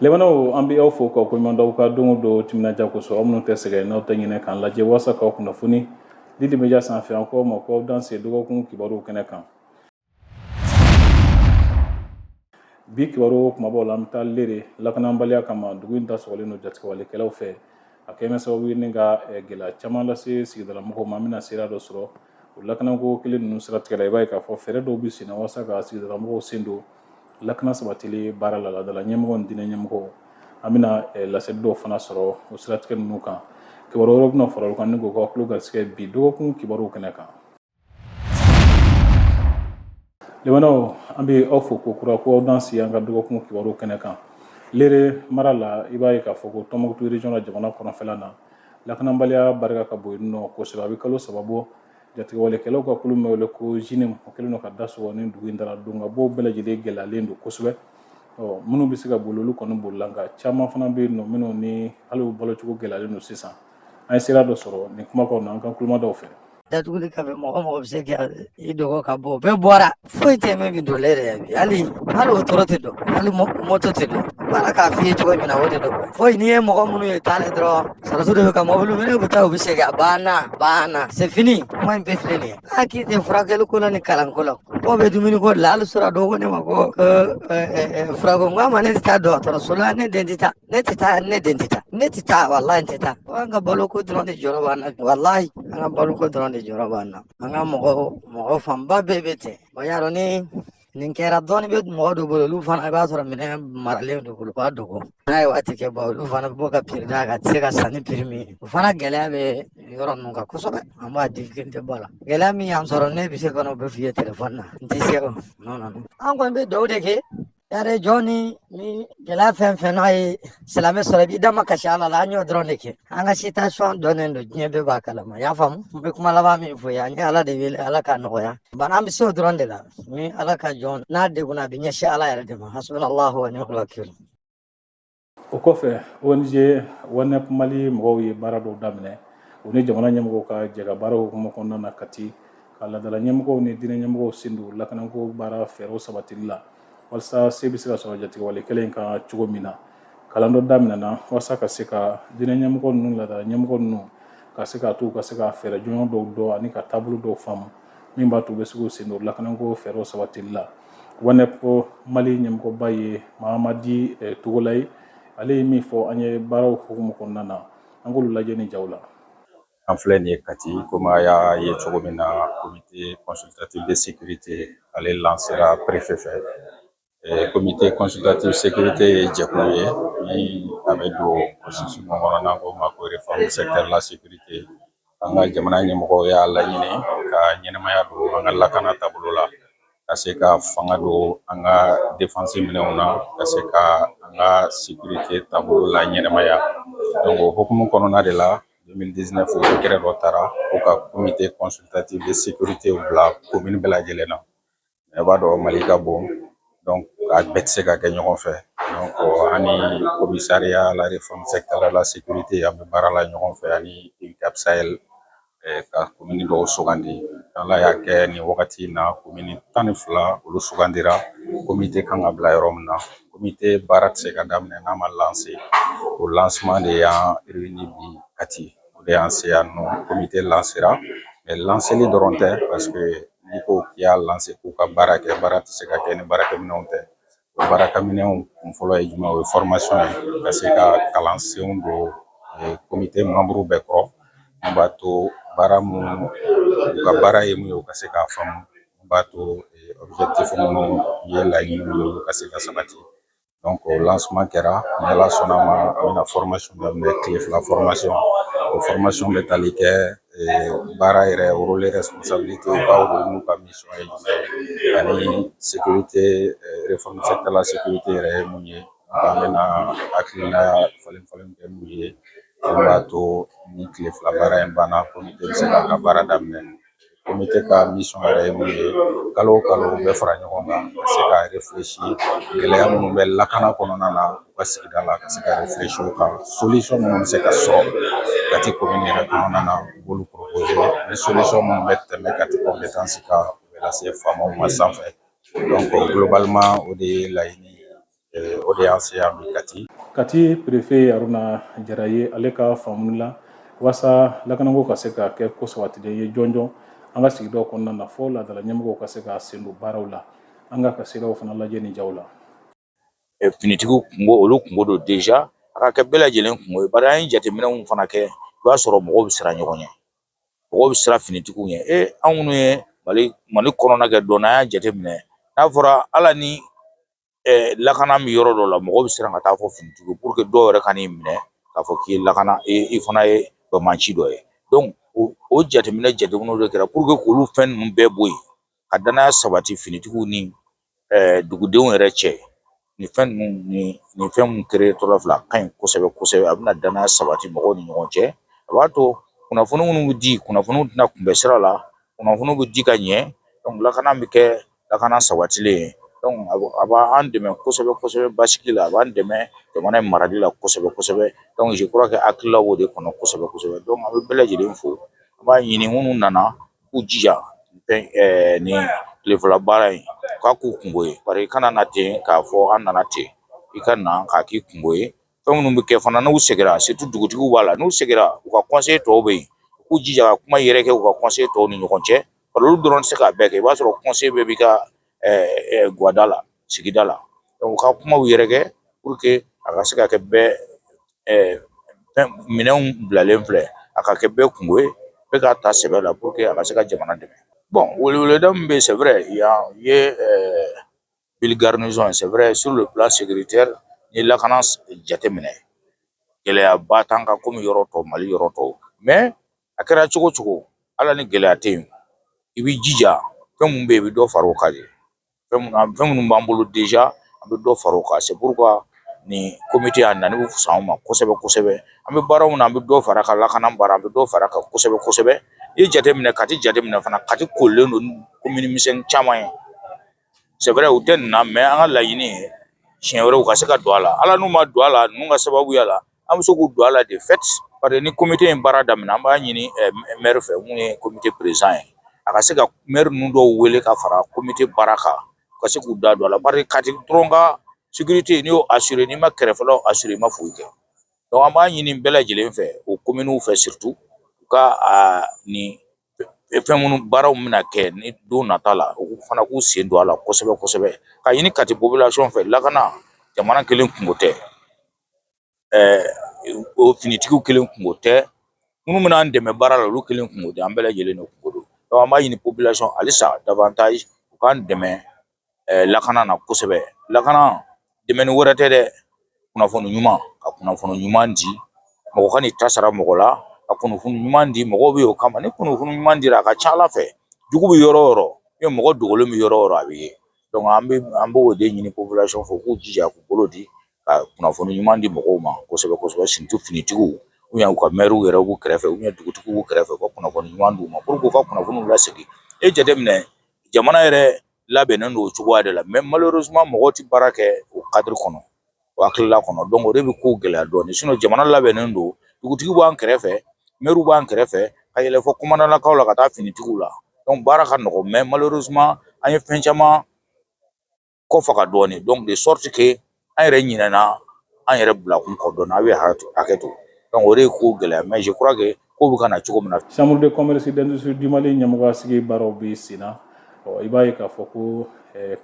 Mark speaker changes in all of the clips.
Speaker 1: Lemano an bɛ aw fo k'aw koɲuman da aw ka don o don timinadiya kosɔn aw minnu tɛ sɛgɛn n'aw tɛ ɲinɛ k'an lajɛ walasa k'aw kunnafoni Didi Media sanfɛ an k'aw ma k'aw dan se dɔgɔkun kibaruw kɛnɛ kan. Bi kibaru kumabaw la an bɛ taa lere lakanabaliya kama dugu in dasɔgɔlen don jatigɛwalekɛlaw fɛ a kɛlen bɛ sababu ye ni ka gɛlɛya caman lase sigidalamɔgɔw ma an bɛna seereya dɔ sɔrɔ o lakanako kelen ninnu siratigɛla i b'a ye k'a fɔ fɛɛrɛ dɔw bɛ sen na walasa ka sigidalamɔgɔw sen don lakana sabatili baara la ladala ɲɛmɔgɔ ni diinɛ ɲɛmɔgɔw an bɛna laseli dɔw fana sɔrɔ o siratigɛ ninnu kan kibaru wɛrɛw bɛna fara o kan ni k'o ka tulo garisɛgɛ bi dɔgɔkun kibaruw kɛnɛ kan. Lemanaw an bɛ aw fo ko kura ko aw dan si an ka dɔgɔkun kibaruw kɛnɛ kan lere mara la i b'a ye k'a fɔ ko Tɔnbukutu région la jamana kɔnɔfɛla na lakanabaliya barika ka bon yen nɔ kosɛbɛ a bɛ kalo saba bɔ jatigɛwalekɛlaw ka kulu min bɛ wele ko JINEM o kɛlen don ka da sɔgɔ ni dugu in dara don ka bɔ bɛɛ lajɛlen gɛlɛyalen don kosɛbɛ minnu bɛ se ka boli olu kɔni bolila nka caman fana bɛ yen nɔ minnu ni hali u balocogo gɛlɛyalen don sisan an ye sira dɔ sɔrɔ nin kumakanw na an kan kulomadaw fɛ.
Speaker 2: Datuguli ka bɛ mɔgɔ mɔgɔ bɛ se ka i dɔgɔ ka bɔ bɛɛ bɔra foyi tɛ min bɛ don ale yɛrɛ bi hali o tɔɔrɔ tɛ dɔn hali moto tɛ dɔn baara k'a f'i ye cogo min na o de don foyi n'i ye mɔgɔ minnu ye taale dɔrɔn sɔrɔso de bɛ ka mɔbili minɛ u bɛ taa u bɛ segin a banna c'est fini kuma in bɛɛ filɛ nin ye k'i tɛ furakɛli ko la ni kalanko la dɔw bɛ dumuni ko de la hali sɔrɔ dɔw ko ne ma ko furako n k'a ma ne tɛ taa dɔgɔtɔrɔso la ne den tɛ taa ne tɛ taa walahi n tɛ taa an ka balo ko dɔrɔn de jɔrɔ b'an na walahi an ka balo ko dɔrɔn de jɔrɔ b'an na an ka mɔgɔ fanba bɛɛ bɛ ten o y'a dɔn ni nin kɛra dɔɔni bɛ mɔgɔ dɔ bolo olu fana i b'a sɔrɔ minɛn maralen don bolo u b'a dogo n'a ye waati kɛ ba olu fana bɛ bɔ ka piri d'a kan a tɛ se ka san ni piri min ye o fana gɛlɛya bɛ yɔrɔ ninnu kan kosɛbɛ an b'a difficulté bɔ a la gɛlɛya min y'an sɔrɔ ne bɛ se ka n'o bɛɛ f'i ye téléphone na n tɛ se o non an kɔni bɛ dugawu de kɛ yare jɔn ni gɛlɛya fɛn fɛn n'a ye silamɛ sɔrɔ i b'i da ma kasi ala la an y'o dɔrɔn de kɛ an ka situation dɔnnen don diɲɛ bɛɛ b'a kalama y'a faamu n bɛ kuma laban min fɔ yan n ye ala de wele ala k'a nɔgɔya bana an bɛ se o dɔrɔn de la ni ala ka jɔn n'a degunna a bɛ ɲɛsin ala yɛrɛ de ma hasbunallahu wa ni'mal wakil.
Speaker 1: O kɔfɛ ONG WANEP Mali mɔgɔw ye baara dɔw daminɛ u ni jamana ɲɛmɔgɔw ka jɛ ka baaraw hukumu kɔnɔna na Kati ka ladala ɲɛmɔgɔw ni diinɛ ɲɛmɔgɔw sen don lakanako baara fɛɛrɛw sabatili la walasa se bɛ se ka sɔrɔ jatigɛwalekɛla in kan cogo min na kalan dɔ daminɛna walasa ka se ka diinɛ ɲɛmɔgɔ ninnu ladala ɲɛmɔgɔ ninnu ka se k'a to ka se ka fɛɛrɛ jɔnjɔn dɔw dɔn ani ka taabolo dɔw faamu min b'a to u bɛ se k'u sen don lakanako fɛɛrɛw sabatili la WANEP Mali ɲɛmɔgɔba ye Mahamadi Togola ye ale ye min fɔ an ye baaraw hukumu kɔnɔna na an k'olu lajɛ ni jaw la.
Speaker 3: An filɛ nin ye Kati komi a y'a ye cogo min na comité consultatif de sécurité ale lancera préfet fɛ comité consultatif sécurité ye jɛkulu ye ni a bɛ don processus min kɔnɔ n'an k'o ma ko réforme secteur la sécurité an ka jamana ɲɛmɔgɔw y'a laɲini ka ɲɛnɛmaya don an ka lakana taabolo la ka se ka fanga don an ka défense minɛnw na ka se ka an ka sécurité taabolo la ɲɛnɛmaya donc o hukumu kɔnɔna de la 2019 o kɛrɛ dɔ taara ko ka comité consultatif de sécurité bila commune bɛɛ lajɛlen na i b'a dɔn Mali ka bon donc a bɛɛ tɛ se ka kɛ ɲɔgɔn fɛ donc ani commissariat la réforme sectorielle la sécurité an bɛ baara la ɲɔgɔn fɛ ani UNCAP Sahel ka commune dɔw sugandi ala y'a kɛ nin wagati in na commune 12 olu sugandira comité kan ka bila yɔrɔ min na comité baara tɛ se ka daminɛ n'a ma lancer o lancement de y'an réuni bi Kati o de y'an se yan nɔ comité lancera mais lanceli dɔrɔn tɛ parce que n'i ko k'i y'a lancer k'u ka baara kɛ baara tɛ se ka kɛ ni baarakɛminɛnw tɛ o baarakɛminɛnw kun fɔlɔ ye jumɛn o ye formation ye ka se ka kalansenw don comité membre bɛɛ kɔrɔ mun b'a to baara mun u ka baara ye mun ye u ka se k'a faamu mun b'a to objectif minnu ye laɲiniw ye olu ka se ka sabati donc o lancement kɛra ni Ala sɔnna ma an bɛna formation daminɛ tile 2 formation o formation bɛ tali kɛ baara yɛrɛ rôle responsabilité u ka rôle n'u ka mission ye jumɛn ye ani sécurité réforme secteur la sécurité yɛrɛ ye mun ye an bɛna hakilina falen kɛ mun ye mun b'a to ni tile 2 baara in banna comité bɛ se k'a ka baara daminɛ comité ka mission yɛrɛ ye mun ye kalo o kalo u bɛ fara ɲɔgɔn kan ka se ka réfléchir gɛlɛya minnu bɛ lakana kɔnɔna na u ka sigida la ka se ka réfléchir o kan solution minnu bɛ se ka sɔrɔ Kati commune yɛrɛ kɔnɔna na u b'olu proposer ni solution minnu bɛ tɛmɛ Kati compétence kan u bɛ lase faamaw ma sanfɛ donc globalement o de ye laɲini o de y'an se yan bi Kati.
Speaker 1: Kati préfet Aruna Jara ye ale ka faamuli la wasa lakanako ka se ka kɛ ko sabatiden ye jɔnjɔn an ka sigidaw kɔnɔna na fɔ laadala ɲɛmɔgɔw ka se ka sen don baaraw la an ka siraw fana lajɛ nin jaw la.
Speaker 4: Finitigiw kungo olu kungo don deja a ka kɛ bɛɛ lajɛlen kungo ye bari an ye jateminɛw fana kɛ i b'a sɔrɔ mɔgɔw bɛ siran ɲɔgɔn ɲɛ mɔgɔw bɛ siran finitigiw ɲɛ anw minnu ye mali kɔnɔna kɛ dɔn an y'a jateminɛ n'a fɔra ala ni lakana min yɔrɔ dɔ la mɔgɔw bɛ siran ka taa fɔ finitigiw pour que dɔw yɛrɛ ka n'i minɛ k'a fɔ k'i ye lakana i fana ye bamaci dɔ ye donc o jateminɛw de kɛra pour que k'olu fɛn ninnu bɛɛ bɔ yen ka danaya sabati finitigiw ni dugudenw yɛrɛ cɛ ni fɛn ninnu ni fɛn minnu kɛra tɔgɔ fila ka ɲi kosɛbɛ kosɛbɛ a bɛna danaya sabati mɔgɔw ni ɲɔgɔn cɛ a b'a to kunnafoni minnu bɛ di kunnafoniw tɛna kunbɛ sira la kunnafoniw bɛ di ka ɲɛ donc lakana bɛ kɛ lakana sabatilen ye donc a b'an dɛmɛ kosɛbɛ kosɛbɛ basigi la a b'an dɛmɛ jamana in marali la kosɛbɛ kosɛbɛ donc je crois que hakilila o de kɔnɔ kosɛbɛ kosɛbɛ donc an bɛ bɛɛ lajɛlen fo an b'a ɲini minnu nana k'u jija ni tilefɛla baara in k'a k'u kungo ye bari i kana na ten k'a fɔ an nana ten i ka na k'a k'i kungo ye fɛn minnu bɛ kɛ fana n'u segira surtout dugutigiw b'a la n'u segira u ka conseil tɔw bɛ yen u k'u jija ka kuma yɛrɛkɛ u ka conseil tɔw ni ɲɔgɔn cɛ bari olu dɔrɔn tɛ se k'a bɛɛ kɛ i b'a sɔrɔ conseil bɛɛ b'i ka guwada la sigida la donc u ka kumaw yɛrɛkɛ pour que a ka se ka kɛ bɛɛ minɛnw bilalen filɛ a ka kɛ bɛɛ kungo ye bɛɛ k'a ta sɛbɛ la pour que a ka se ka jamana dɛmɛ bon weleweleda min bɛ c'est vrai il y a ville garnison c'est vrai sur le plan sécuritaire ni lakana jateminɛ gɛlɛyaba t'an kan komi yɔrɔ tɔw mali yɔrɔ tɔw mais a kɛra cogo cogo ala ni gɛlɛya tɛ yen i b'i jija fɛn mun bɛ yen i bɛ dɔ fara o kan de fɛn minnu b'an bolo déjà an bɛ dɔ fara o kan c'est pourquoi ni comité a nani bɛ fisa anw ma kosɛbɛ kosɛbɛ an bɛ baara min na an bɛ dɔ fara ka lakana baara an bɛ dɔ fara kan kosɛbɛ kosɛbɛ i jateminɛ Kati jateminɛ fana Kati kolen don ni commune misɛnnin caman ye c'est vrai u tɛ nin na mais an ka laɲini ye siɲɛ wɛrɛ u ka se ka don a la ala n'u ma don a la ninnu ka sababuya la an bɛ se k'u don a la de fait parce que ni comité in baara daminɛ an b'a ɲini maire fɛ mun ye comité président ye a ka se ka maire ninnu dɔw wele ka fara comité baara kan u ka se k'u da don a la bari Kati dɔrɔn ka sécurité n'i y'o assurer n'i ma kɛrɛfɛlaw assurer i ma foyi kɛ donc an b'a ɲini bɛɛ lajɛlen fɛ o communes fɛ surtout u ka ni fɛn minnu baaraw bɛna kɛ ni don nata la u fana k'u sen don a la kosɛbɛ kosɛbɛ ka ɲini Kati population fɛ lakana jamana kelen kungo tɛ o finitigiw kelen kungo tɛ minnu bɛna an dɛmɛ baara la olu kelen kungo tɛ an bɛɛ lajɛlen de kungo don donc an b'a ɲini population halisa davantage u k'an dɛmɛ lakana na kosɛbɛ lakana dɛmɛni wɛrɛ tɛ dɛ kunnafoni ɲuman ka kunnafoni ɲuman di mɔgɔ ka n'i ta sara mɔgɔ la ka kunnafoni ɲuman di mɔgɔw bɛ o kama ni kunnafoni ɲuman dira a ka ca ala fɛ jugu bɛ yɔrɔ o yɔrɔ mɔgɔ dogolen bɛ yɔrɔ o yɔrɔ a bɛ ye donc an b'o de ɲini population fɛ k'u jija k'u bolo di ka kunnafoni ɲuman di mɔgɔw ma kosɛbɛ kosɛbɛ surtout finitigiw u ka maires yɛrɛ b'u kɛrɛfɛ dugutigiw b'u kɛrɛfɛ u ka kunnafoni ɲuman d'u ma pour que u ka kunnafoniw lasegin e jateminɛ jamana yɛrɛ labɛnnen don o cogoya de la mais malheureusement mɔgɔw tɛ baara kɛ o cadre kɔnɔ o hakilila kɔnɔ donc o de bɛ kow gɛlɛya dɔɔnin sinon jamana labɛnnen don dugutigiw b'an kɛrɛfɛ maires b'an kɛrɛfɛ ka yɛlɛ fɔ commandalakaw la ka taa finitigiw la donc baara ka nɔgɔn mais malheureusement an ye fɛn caman kɔ faga dɔɔnin donc de sorte que an yɛrɛ ɲinɛna an yɛrɛ bilakun kɔ dɔɔnin a bɛ hakɛ to donc o de ye ko gɛlɛya mais je crois que ko bɛ ka na cogo min na.
Speaker 1: Chambre de commerce d'industrie du Mali ɲɛmɔgɔ sigi baaraw bɛ sen na i b'a ye k'a fɔ ko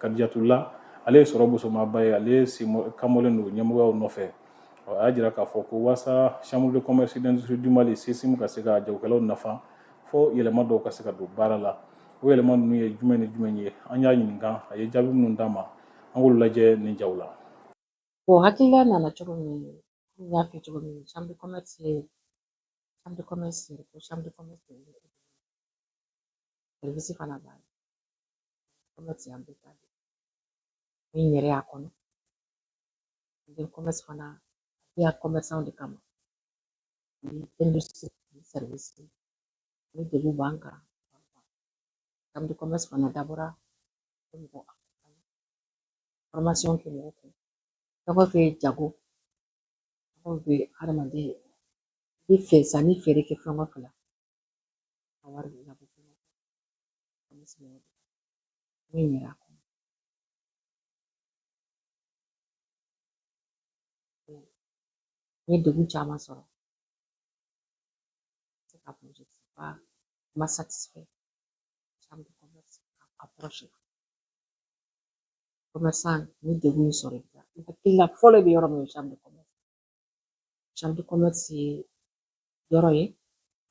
Speaker 1: Kadijatula ale ye sɔrɔ musomaba ye ale kamɔlen don ɲɛmɔgɔw nɔfɛ a y'a jira k'a fɔ ko waasa Chambre de commerce d'industrie du Mali CSIM ka se ka jagokɛlaw nafa fo yɛlɛma dɔw ka se ka don baara la o yɛlɛma ninnu ye jumɛn ni jumɛn ye an y'a ɲininka a ye jaabi minnu d'an ma an k'olu lajɛ nin jaw la.
Speaker 5: Bon, hakilila nana cogo min n y'a fɔ cogo min chambre de commerce service fana b'a la commerce y'an bɛɛ ta de min yɛrɛ y'a kɔnɔ n commerce fana bɛ yan commerçant de kama ni industrie ni service ni degun b'an kan chambre de commerce fana dabɔra mɔgɔ formation kɛ mɔgɔ kun fɛn o fɛn ye jago fɛn o fɛn ye hadamaden i bɛ fɛ sanni feere kɛ fɛn o fɛn la ka wari labɔ min yɛrɛ n ye degun caman sɔrɔ se k'a fɔ je suis pas ma satisfait chambre de commerce approche la commerçant ni degun min sɔrɔ i hakili la fɔlɔ bɛ yɔrɔ min ye chambre de commerce ye yɔrɔ ye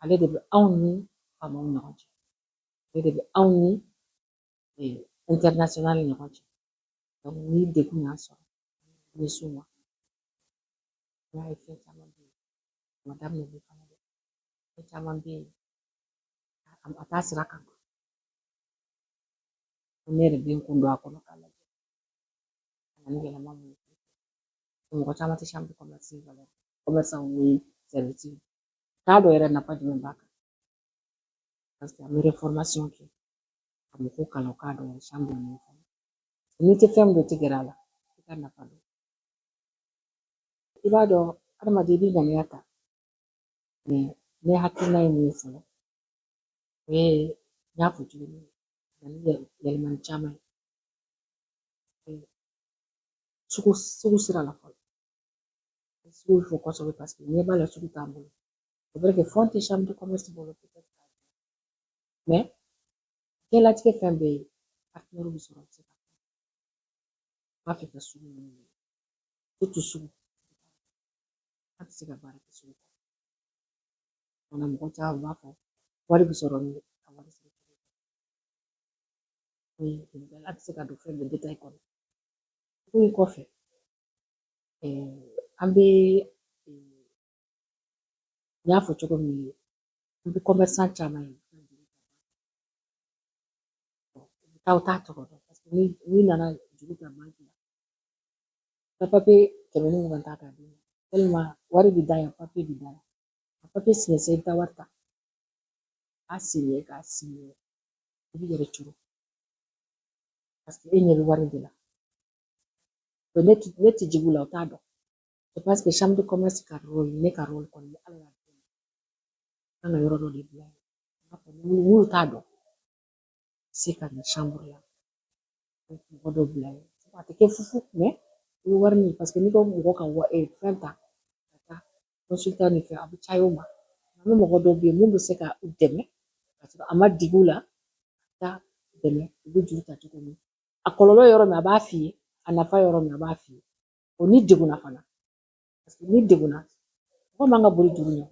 Speaker 5: ale de bɛ anw ni faamaw ni ɲɔgɔn cɛ ale de bɛ anw ni international ni ɲɔgɔn cɛ donc ni degun y'an sɔrɔ ni s'u ma n y'a ye fɛn caman bɛ yen a ma daminɛ ni fana dɛ fɛn caman bɛ yen a t'a sira kan ne yɛrɛ bɛ n kun don a kɔnɔ k'a lajɛ ka na ni yɛlɛma mun ye mɔgɔ caman tɛ chambre de commerce valeur commerçant ni service t'a dɔn yɛrɛ nafa jumɛn b'a kan parce que an bɛ reformation kɛ ka mɔgɔw kalan u k'a dɔn yɛrɛ chambre ye mun fana n'i tɛ fɛn min dɔn i tɛ gɛrɛ a la i ka nafa dɔn i b'a dɔn adamaden i b'i ŋaniya ta ne hakilina ye min ye fɔlɔ o ye n y'a fɔ cogo min na ni yɛlɛmani caman ye sugu sira la fɔlɔ sugu fɔ kosɛbɛ parce que ɲɛ b'a la sugu t'an bolo c'est vrai que fɛn tɛ chambre de commerce bolo peut-être mais diɲɛlatigɛ fɛn bɛɛ ye partenaire bɛ sɔrɔ a bɛ se ka b'a fɛ ka sugu ninnu ye surtout sugu an tɛ se ka baara kɛ sugu kɔnɔ mɔgɔ caman b'a fɔ wari bɛ sɔrɔ min ka wari sɔrɔ an tɛ se ka don fɛn bɛɛ détail kɔnɔ sugu in kɔfɛ an bɛ n y'a fɔ cogo min an bɛ commerçant caman ye u t'a tɔgɔ dɔn parce que n'i nana juru ta banque la ka papier 120 t'a k'a d'i ma tellement wari bɛ da yan papier bɛ da yan a papier signé sisan i bɛ taa wari ta k'a signé i b'i yɛrɛ coron parce que e ɲɛ bɛ wari de la ne tɛ jigin u la u t'a dɔn c'est parce que chambre de commerce ka rôle ne ka rôle kɔni ni ala y'a kɛ kan ka yɔrɔ dɔ de bila yen i b'a fɔ n'u t'a dɔn se ka na chambre la mɔgɔ dɔ bila yen a tɛ kɛ fufu mais i bɛ wari min parce que n'i ko mɔgɔ ka fɛn ta ka taa consultant ni fɛn a bɛ caya o ma an bɛ mɔgɔ dɔw bɛ yen mun bɛ se ka u dɛmɛ ka sɔrɔ a ma digi u la ka taa dɛmɛ u bɛ juru ta cogo min a kɔlɔlɔ yɔrɔ min a b'a f'i ye a nafa yɔrɔ min a b'a f'i ye o ni degunna fana parce que ni degunna mɔgɔ man ka boli juru ɲɛ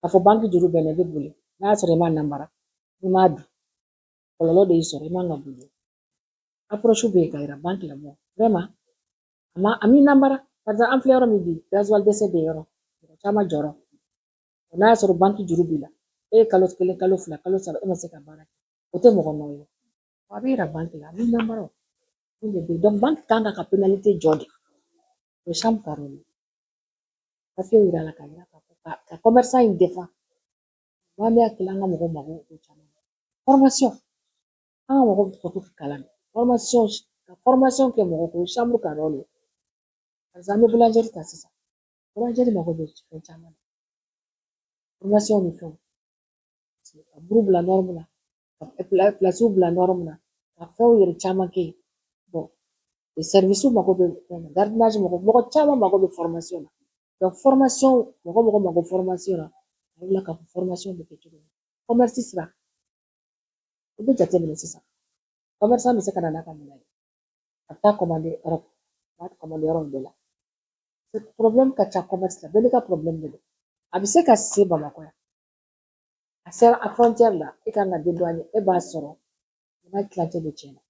Speaker 5: k'a fɔ banque juru bɛ na i bɛ boli n'a y'a sɔrɔ i m'a namara i m'a dun kɔlɔlɔ de y'i sɔrɔ i man ka boli approche bɛ yen ka yira banque la vraiment a m'i namara par exemple an filɛ yɔrɔ min bi gasoil dɛsɛ bɛ yɔrɔ mɔgɔ caman jɔra n'a y'a sɔrɔ banque juru b'i la e ye kalo kelen kalo fila kalo saba e ma se ka baara kɛ o tɛ mɔgɔ nɔ ye a bɛ yira banque la a b'i namara donc banque kan ka pénalité jɔ de o ye chambre ka rôle ye papier yira la ka yira k'a fɔ ka commerçant in défend an bɛ hakili an ka mɔgɔw mago bɛ caman na formation an ka mɔgɔw bɛ to kalan ka formation kɛ mɔgɔ kun chambre ka rôle ye par exemple an bɛ boulangerie ta sisan boulangerie mago bɛ fɛn caman na formation ni fɛnw ka buru bila norme la ka place bila norme la ka fɛnw yɛrɛ caman kɛ yen bon service mago bɛ fɛn na gardiennage mɔgɔ caman mago bɛ formation na donc formation mɔgɔ mago formation na a yira k'a fɔ formation bɛ kɛ cogo min commerce sira i bɛ jateminɛ sisan commerçant bɛ se ka na n'a ka minɛn ye a bɛ taa commander Europe a b'a commander yɔrɔ min bɛɛ la problème ka ca commerce la bɛɛ n'i ka problème de don a bɛ se ka se Bamakɔ yan a sera a frontière la e kan ka dédouaner e b'a sɔrɔ n'a kilancɛ bɛ tiɲɛ na a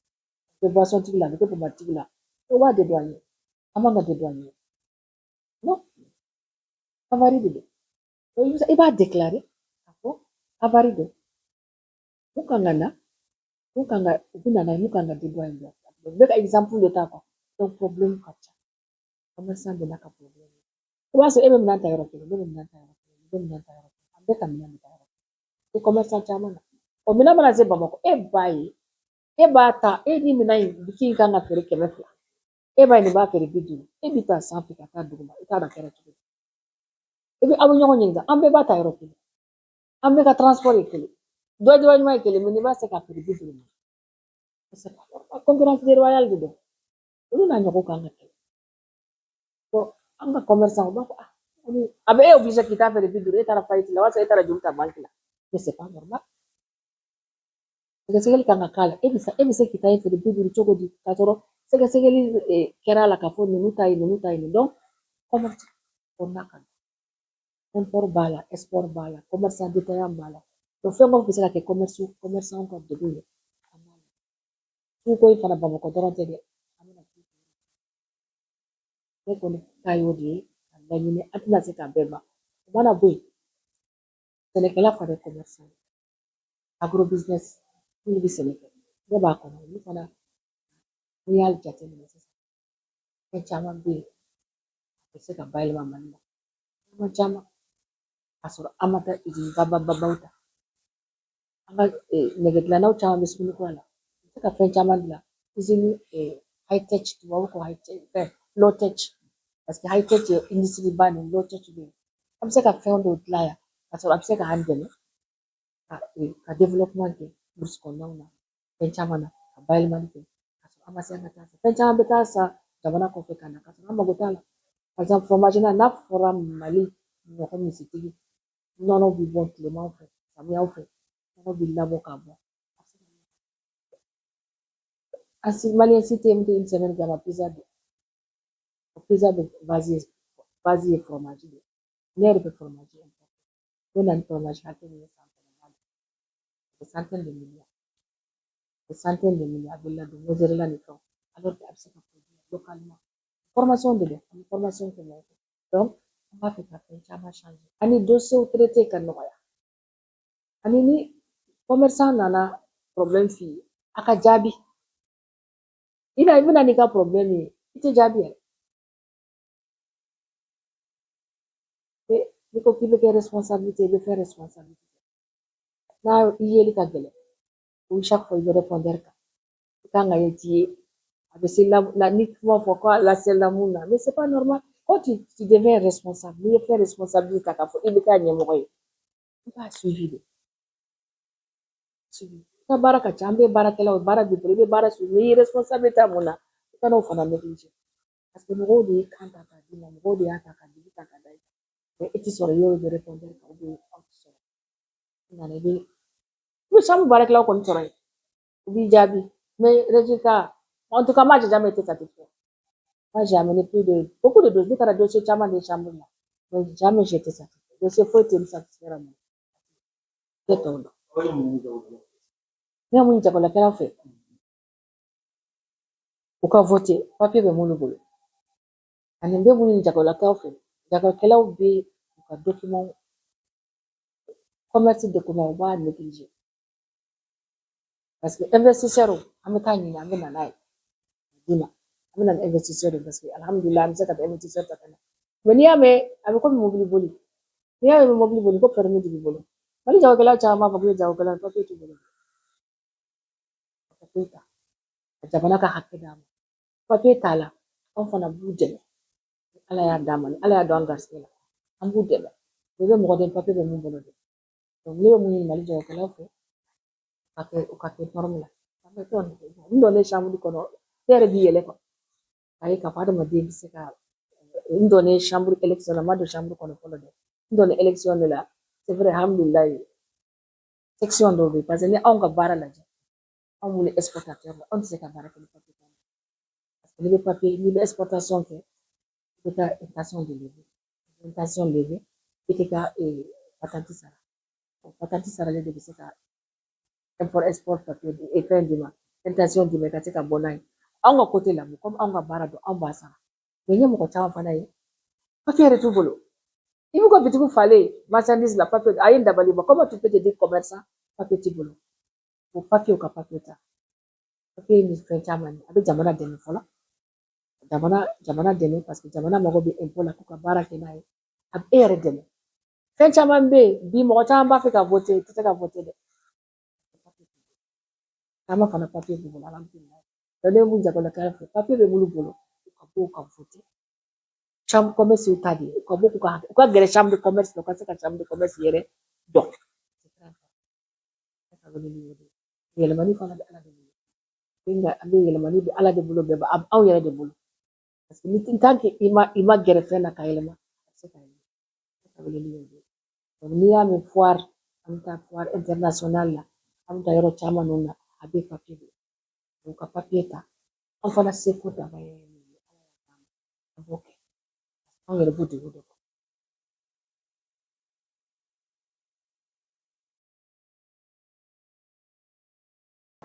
Speaker 5: bɛ boisson tigi la a bɛ kɛ pomade tigi la e b'a dédouaner an man ka dédouaner non avarie de don i b'a déclarer k'a fɔ avarie don mun kan ka na mun kan ka u bɛ na n'a ye mun kan ka dédouaner bila n bɛ ka exemple de ta quoi donc problème ka ca commerçant bɛɛ n'a ka problème i b'a sɔrɔ e bɛ minɛn ta yɔrɔ kelen ne bɛ minɛn ta yɔrɔ kelen ne bɛ minɛn ta yɔrɔ kelen an bɛɛ ka minɛn bɛ ta yɔrɔ kelen e commerçant caman na o minɛn mana se Bamakɔ e b'a ye e b'a ta e ni minɛn in bitiki in kan ka feere 200 e b'a ye nin b'a feere 50 e bɛ taa sanfɛ ka taa duguma i t'a dɔn kɛra cogo di aw bɛ ɲɔgɔn ɲininka an bɛɛ b'a ta yɔrɔ kelen an bɛɛ ka transport ye kelen dɔ ɲuman ye kelen mais n'i b'a se ka feere 50 ma concurrence déloyale de don olu n'a ɲɔgɔn kan ka kɛ bon an ka commerçant u b'a fɔ a bɛ e obligé k'i ta feere 50 e taara faillite la walasa e taara juru ta banque la mais c'est pas normal sɛgɛsɛgɛli kan ka k'a la e bɛ se k'i ta e feere 50 cogo di k'a sɔrɔ sɛgɛsɛgɛli kɛra a la k'a fɔ ninnu ta ye ninnu ta ye nin donc commerce kɔnɔna ka import b'a la export b'a la commerçant détaillant b'a la donc fɛn o fɛn bɛ se ka kɛ commerçant ka degun ye suko in fana Bamakɔ dɔrɔn tɛ dɛ an bɛna ne kɔni ta y'o de ye ka laɲini an tɛna se k'a bɛɛ ban o mana bɔ yen sɛnɛkɛla fana ye commerçant ye agro business minnu bɛ sɛnɛ kɛ ne b'a kɔnɔ olu fana n'i y'a jateminɛ sisan fɛn caman bɛ yen a bɛ se ka bayɛlɛma Mali la caman caman k'a sɔrɔ an ma taa usine babaw ta an ka nɛgɛdilannaw caman bɛ sugunɛ kura la u bɛ se ka fɛn caman dilan usine high tech tubabu ko high tech fɛn low tech parce que high tech ye industrie ba ni low tech bɛ yen an bɛ se ka fɛn dɔw dilan yan k'a sɔrɔ a bɛ se ka an dɛmɛ ka développement kɛ burusi kɔnɔnaw na fɛn caman na ka bayɛlɛmali kɛ k'a sɔrɔ an ma se an ka taa san fɛn caman bɛ taa san jamana kɔfɛ ka na k'a sɔrɔ an mago t'a la par exemple fromage na n'a fɔra Mali mɔgɔ misitigi nɔnɔ bɛ bɔ tilemaw fɛ samiyaw fɛ nɔnɔ bɛ labɔ ka bɔ maliyɛn si tɛ une semaine kɛ a ma pizza dun pizza bɛ base ye fromage de ne yɛrɛ bɛ fromage importer ne na ni fromage hakɛ min ye san kɔnɔ des centaines de milliards a bɛ ladon Mozzarella ni fɛnw alors que a bɛ se ka produire localement formation de don an bɛ formation kɛ mɔgɔw kun donc an b'a fɛ ka fɛn caman changer ani dossier traité ka nɔgɔya ani ni commerçant nana problème f'i ye a ka jaabi i bɛna n'i ka problème ye i tɛ jaabi yɛrɛ n'i ko k'i bɛ kɛ responsabilité i bɛ fɛn responsabilité n'a i yeli ka gɛlɛn ou chaque fois i bɛ répondre kan i kan ka ye t'i ye a bɛ se ni kuma fɔ ko la se lamɔ na mais c'est pas normal quand tu deviens responsable n'i ye fɛn responsabilité ta k'a fɔ i bɛ k'a ɲɛmɔgɔ ye i b'a suivi de i ka baara ka ca an bɛ baarakɛlaw baara b'i bolo i bɛ baara suivi n'i ye responsabilité ta mun na i kana o fana négliger parce que mɔgɔw de ye kan ta k'a d'i ma mɔgɔw de y'a ta ka jigi ta ka da i kan mais i tɛ sɔrɔ i y'o bɛ répondre kan ou bien aw tɛ sɔrɔ i nana i bɛ chambre baarakɛlaw kɔni sɔrɔ yen u b'i jaabi mais résultat en tout cas moi j'ai jamais été satisfait moi j'ai amené beaucoup de dossiers ne taara dossier caman de chambre la mais jamais j'ai été satisfait dossier foyi tɛ n satisfaire ma tɛ tɔw la ne ye mun jagolakɛlaw fɛ u ka voter papier bɛ minnu bolo ani n bɛ mun ɲini jagolakɛlaw fɛ jagokɛlaw bɛ u ka document commerce document u b'a négliger parce que investisseur an bɛ taa ɲini an bɛ na n'a ye d'i ma an bɛ na ni investisseur parce que alhamdulilah an bɛ se ka taa investisseur ta ka na mais n'i y'a mɛn a bɛ komi mobili boli n'i y'a mɛn mobili boli ko permis de b'i bolo Mali jagokɛlaw caman b'a fɔ k'u ye jagokɛlaw ye papier t'u bolo papier ta ka jamana ka hakɛ d'a ma papier t'a la anw fana b'u dɛmɛ ala y'a d'a ma ni ala y'a dɔn an garisɛgɛ la an b'u dɛmɛ i bɛ mɔgɔ den papier bɛ mun bolo de donc ne bɛ mun ɲini Mali jagokɛlaw fɛ u ka kɛ norme la n donnen chambre kɔnɔ ne yɛrɛ b'i yɛlɛ kuwa k'a ye k'a fɔ adamaden bɛ se ka n donnen chambre élection la n ma don chambre kɔnɔ fɔlɔ dɛ n donnen élection de la c'est vrai alhamdulilayi section dɔw bɛ yen parce que ni anw ka baara lajɛ anw minnu exportateur la anw tɛ se ka baara kɛ ni papier tɛ parce que n'i bɛ papier n'i bɛ exportation kɛ i bɛ taa intention levé i tɛ ka patente sara patente sarali de bɛ se ka import export papier fɛn d'i ma intention d'i ma i ka se ka bɔ n'a ye anw ka côté la komi anw ka baara don anw b'a sara mais n ye mɔgɔ caman fana ye papier yɛrɛ t'u bolo i b'u ka bitigiw falen marchandise la papier a ye n dabali ban comment tu peux te dire commerçant papier t'i bolo o papier ka papier ta papier ye fɛn caman ye a bɛ jamana dɛmɛ fɔlɔ jamana dɛmɛ parce que jamana mago bɛ impôt la k'u ka baara kɛ n'a ye a bɛ e yɛrɛ dɛmɛ fɛn caman bɛ yen bi mɔgɔ caman b'a fɛ ka voter i tɛ se ka voter dɛ caman fana papier b'u bolo alhamdulilayi ne ye mun jagolakɛlaw fɛ papier bɛ minnu bolo u ka bɔ u ka voter chambre commerce y'u ta de ye u ka bɔ u ka gɛrɛ chambre de commerce la u ka se ka chambre de commerce yɛrɛ dɔn yɛlɛmani fana bɛ ala de bolo an bɛ yɛlɛmani bɛ ala de bolo bɛɛ ba anw yɛrɛ de bolo Parce que ni tant que i ma gɛrɛ fɛn na ka yɛlɛma a tɛ se ka yɛlɛma. Ka weleli y'o de ye. Donc n'i y'a mɛn foire an bɛ taa foire international la an bɛ taa yɔrɔ caman ninnu na a bɛ papier de donc ka papier ta an fana seko daba ye min ye Ala y'a k'an ma an b'o kɛ anw yɛrɛ b'o degun de kɔnɔ.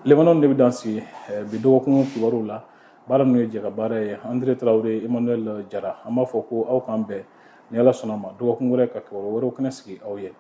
Speaker 1: Lebanon de bɛ dan sigi bi dɔgɔkun kibaruw la baara ninnu ye jɛ ka baara ye Andre Traore Emmanuel Jara an b'a fɔ ko aw k'an bɛn ni Ala sɔnna ma dɔgɔkun wɛrɛ ka kibaru wɛrɛw kɛnɛ sigi aw ye.